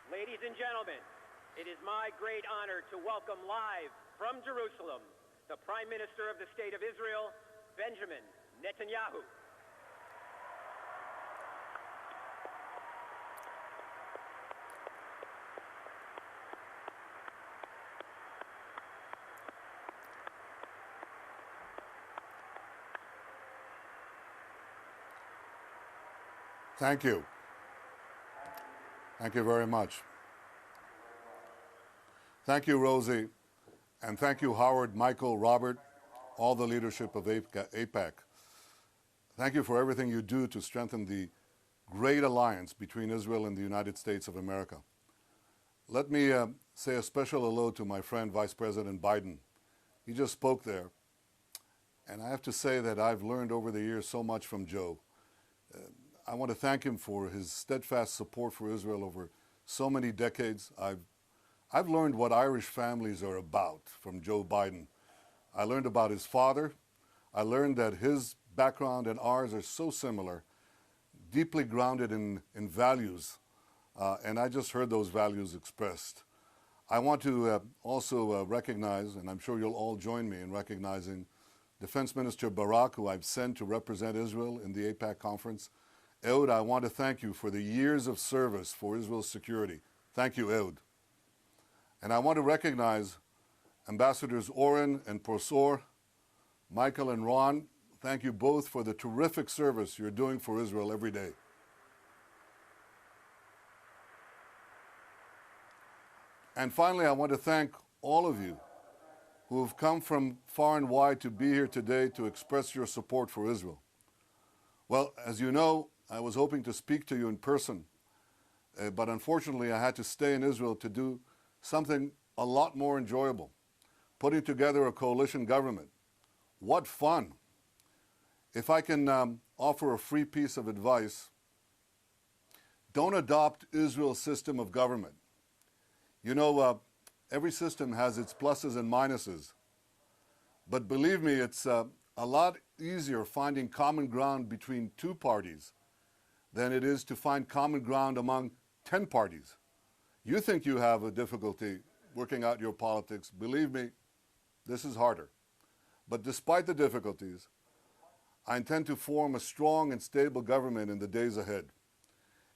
Ladies and gentlemen, it is my great honor to welcome live from Jerusalem the Prime Minister of the State of Israel, Benjamin Netanyahu. Thank you. Thank you very much. Thank you, Rosie, and thank you, Howard, Michael, Robert, all the leadership of AIPAC. Thank you for everything you do to strengthen the great alliance between Israel and the United States of America. Let me say a special hello to my friend, Vice President Biden. He just spoke there, and I have to say that I've learned over the years so much from Joe. I want to thank him for his steadfast support for Israel over so many decades. I've learned what Irish families are about from Joe Biden. I learned about his father. I learned that his background and ours are so similar, deeply grounded in values, and I just heard those values expressed. I want to also recognize, and I'm sure you'll all join me in recognizing Defense Minister Barak, who I've sent to represent Israel in the AIPAC conference. Ehud, I want to thank you for the years of service for Israel's security. Thank you, Ehud. And I want to recognize Ambassadors Oren and Prosor, Michael and Ron. Thank you both for the terrific service you're doing for Israel every day. And finally, I want to thank all of you who have come from far and wide to be here today to express your support for Israel. Well, as you know, I was hoping to speak to you in person, but unfortunately I had to stay in Israel to do something a lot more enjoyable, putting together a coalition government. What fun! If I can offer a free piece of advice, don't adopt Israel's system of government. You know, every system has its pluses and minuses, but believe me, it's a lot easier finding common ground between two parties than it is to find common ground among 10 parties. You think you have a difficulty working out your politics. Believe me, this is harder. But despite the difficulties, I intend to form a strong and stable government in the days ahead.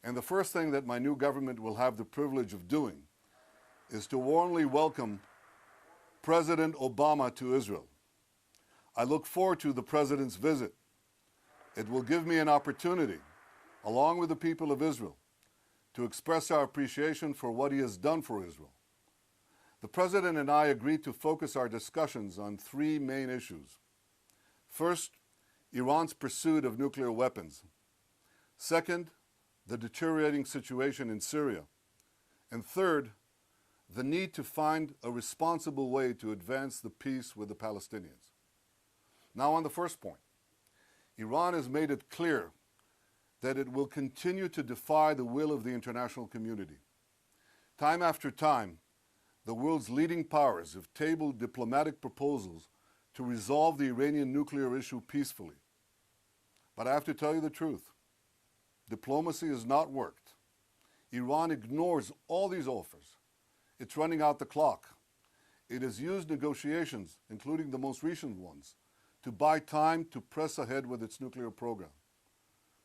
And the first thing that my new government will have the privilege of doing is to warmly welcome President Obama to Israel. I look forward to the President's visit. It will give me an opportunity, along with the people of Israel, to express our appreciation for what he has done for Israel. The President and I agreed to focus our discussions on three main issues. First, Iran's pursuit of nuclear weapons. Second, the deteriorating situation in Syria. And third, the need to find a responsible way to advance the peace with the Palestinians. Now, on the first point, Iran has made it clear that it will continue to defy the will of the international community. Time after time, the world's leading powers have tabled diplomatic proposals to resolve the Iranian nuclear issue peacefully. But I have to tell you the truth. Diplomacy has not worked. Iran ignores all these offers. It's running out the clock. It has used negotiations, including the most recent ones, to buy time to press ahead with its nuclear program.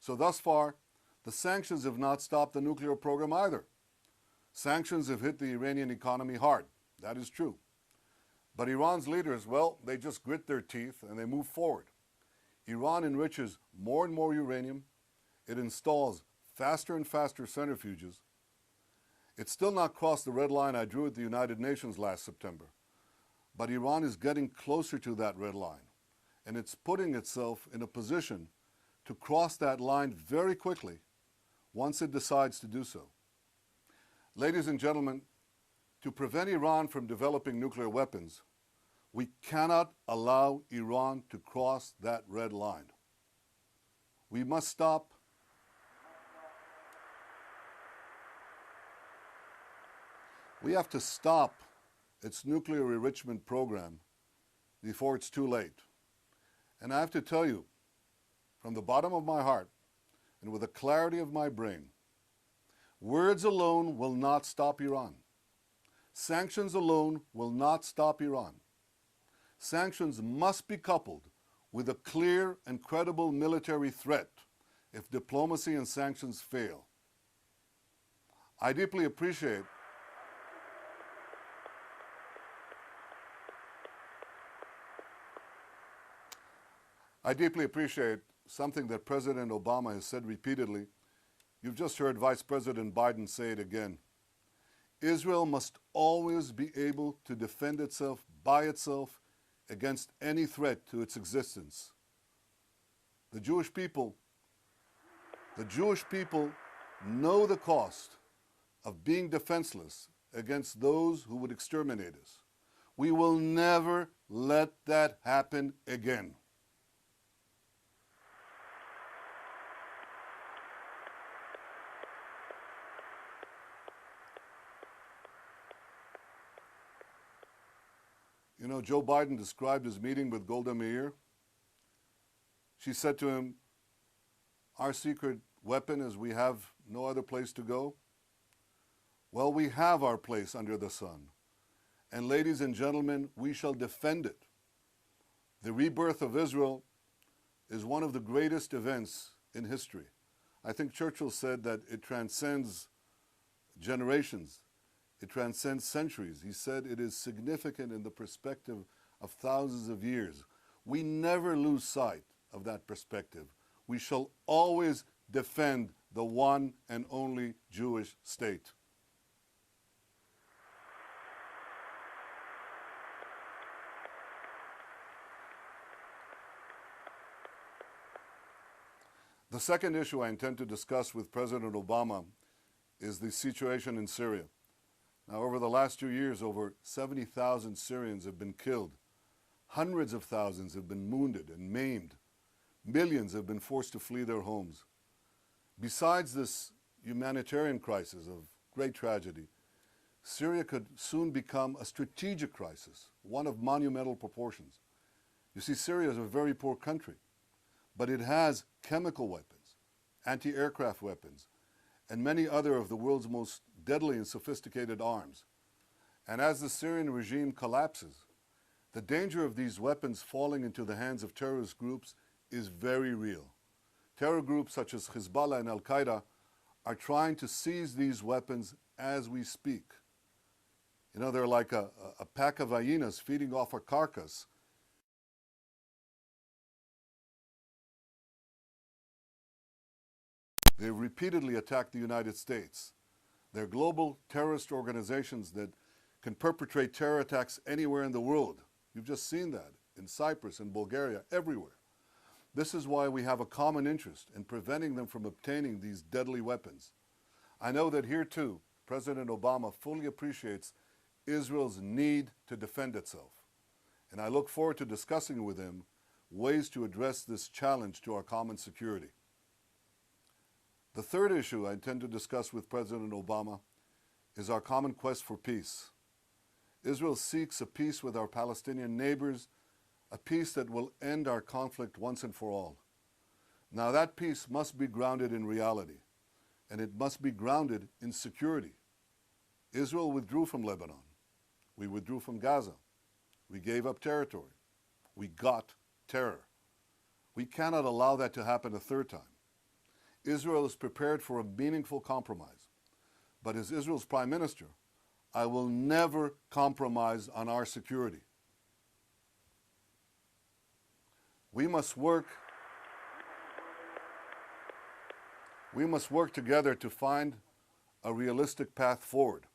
So thus far, the sanctions have not stopped the nuclear program either. Sanctions have hit the Iranian economy hard. That is true. But Iran's leaders, well, they just grit their teeth and they move forward. Iran enriches more and more uranium. It installs faster and faster centrifuges. It's still not crossed the red line I drew at the United Nations last September. But Iran is getting closer to that red line. And it's putting itself in a position to cross that line very quickly once it decides to do so. Ladies and gentlemen, to prevent Iran from developing nuclear weapons, we cannot allow Iran to cross that red line. We must stop. We have to stop its nuclear enrichment program before it's too late. And I have to tell you, from the bottom of my heart and with the clarity of my brain, Words alone will not stop Iran. Sanctions alone will not stop Iran. Sanctions must be coupled with a clear and credible military threat if diplomacy and sanctions fail. I deeply appreciate something that President Obama has said repeatedly. You've just heard Vice President Biden say it again. Israel must always be able to defend itself by itself against any threat to its existence. The Jewish people know the cost of being defenseless against those who would exterminate us. We will never let that happen again. You know, Joe Biden described his meeting with Golda Meir. She said to him, our secret weapon is we have no other place to go. Well, we have our place under the sun. And ladies and gentlemen, we shall defend it. The rebirth of Israel is one of the greatest events in history. I think Churchill said that it transcends generations. It transcends centuries. He said it is significant in the perspective of thousands of years. We never lose sight of that perspective. We shall always defend the one and only Jewish state. The second issue I intend to discuss with President Obama is the situation in Syria. Now, over the last 2 years, over 70,000 Syrians have been killed. Hundreds of thousands have been wounded and maimed. Millions have been forced to flee their homes. Besides this humanitarian crisis of great tragedy, Syria could soon become a strategic crisis, one of monumental proportions. You see, Syria is a very poor country, but it has chemical weapons, anti-aircraft weapons, and many other of the world's most deadly and sophisticated arms. And as the Syrian regime collapses, the danger of these weapons falling into the hands of terrorist groups is very real. Terror groups such as Hezbollah and Al-Qaeda are trying to seize these weapons as we speak. You know, they're like a pack of hyenas feeding off a carcass. They repeatedly attacked the United States. They're global terrorist organizations that can perpetrate terror attacks anywhere in the world. You've just seen that in Cyprus, in Bulgaria, everywhere. This is why we have a common interest in preventing them from obtaining these deadly weapons. I know that here too, President Obama fully appreciates Israel's need to defend itself. And I look forward to discussing with him ways to address this challenge to our common security. The third issue I intend to discuss with President Obama is our common quest for peace. Israel seeks a peace with our Palestinian neighbors, a peace that will end our conflict once and for all. Now that peace must be grounded in reality, and it must be grounded in security. Israel withdrew from Lebanon. We withdrew from Gaza. We gave up territory. We got terror. We cannot allow that to happen a third time. Israel is prepared for a meaningful compromise. But as Israel's Prime Minister, I will never compromise on our security. We must work together to find a realistic path forward.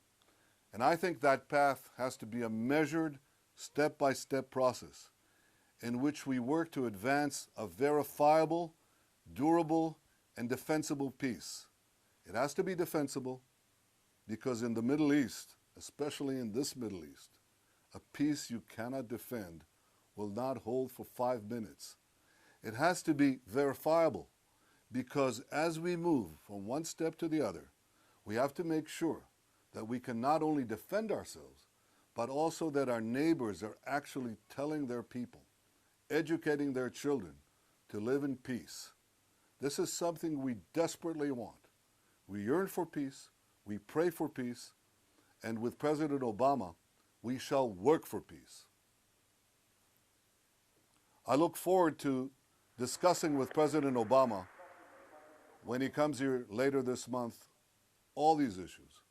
And I think that path has to be a measured, step-by-step process in which we work to advance a verifiable, durable, and defensible peace. It has to be defensible because in the Middle East, especially in this Middle East, a peace you cannot defend will not hold for 5 minutes. It has to be verifiable because as we move from one step to the other, we have to make sure that we can not only defend ourselves, but also that our neighbors are actually telling their people, educating their children to live in peace. This is something we desperately want. We yearn for peace, we pray for peace, and with President Obama, we shall work for peace. I look forward to discussing with President Obama, when he comes here later this month, all these issues.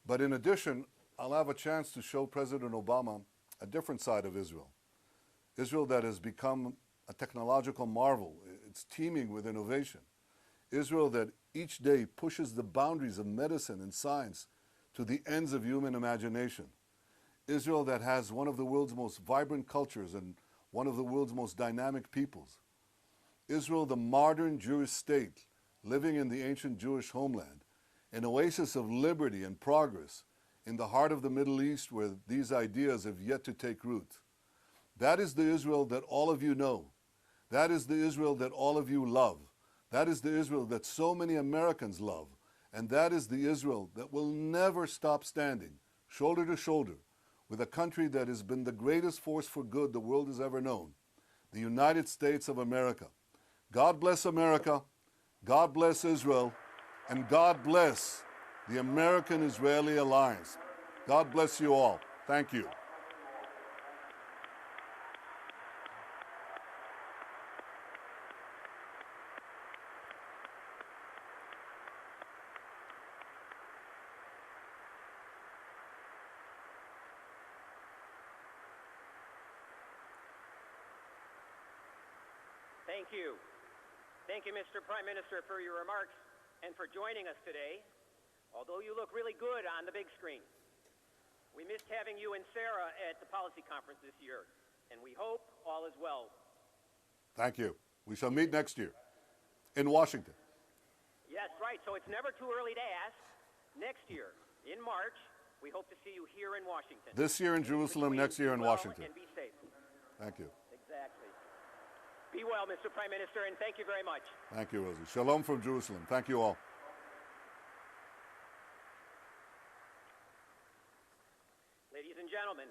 But in addition, I'll have a chance to show President Obama a different side of Israel. Israel that has become a technological marvel. It's teeming with innovation. Israel that each day pushes the boundaries of medicine and science to the ends of human imagination. Israel that has one of the world's most vibrant cultures and one of the world's most dynamic peoples. Israel, the modern Jewish state, living in the ancient Jewish homeland, an oasis of liberty and progress in the heart of the Middle East where these ideas have yet to take root. That is the Israel that all of you know. That is the Israel that all of you love. That is the Israel that so many Americans love. And that is the Israel that will never stop standing, shoulder to shoulder, with a country that has been the greatest force for good the world has ever known, the United States of America. God bless America, God bless Israel, and God bless the American-Israeli alliance. God bless you all. Thank you. Thank you. Thank you, Mr. Prime Minister, for your remarks and for joining us today, although you look really good on the big screen. We missed having you and Sarah at the policy conference this year, and we hope all is well. Thank you. We shall meet next year in Washington. Yes, right. So it's never too early to ask. Next year, in March, we hope to see you here in Washington. This year in Jerusalem, next year in Washington. And be safe. Thank you. Exactly. Be well, Mr. Prime Minister, and thank you very much. Thank you, Rosie. Shalom from Jerusalem. Thank you all. Ladies and gentlemen,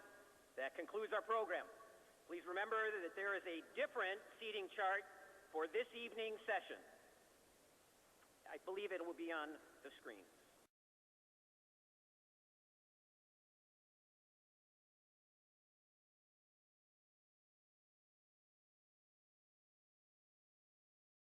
that concludes our program. Please remember that there is a different seating chart for this evening's session. I believe it will be on the screens.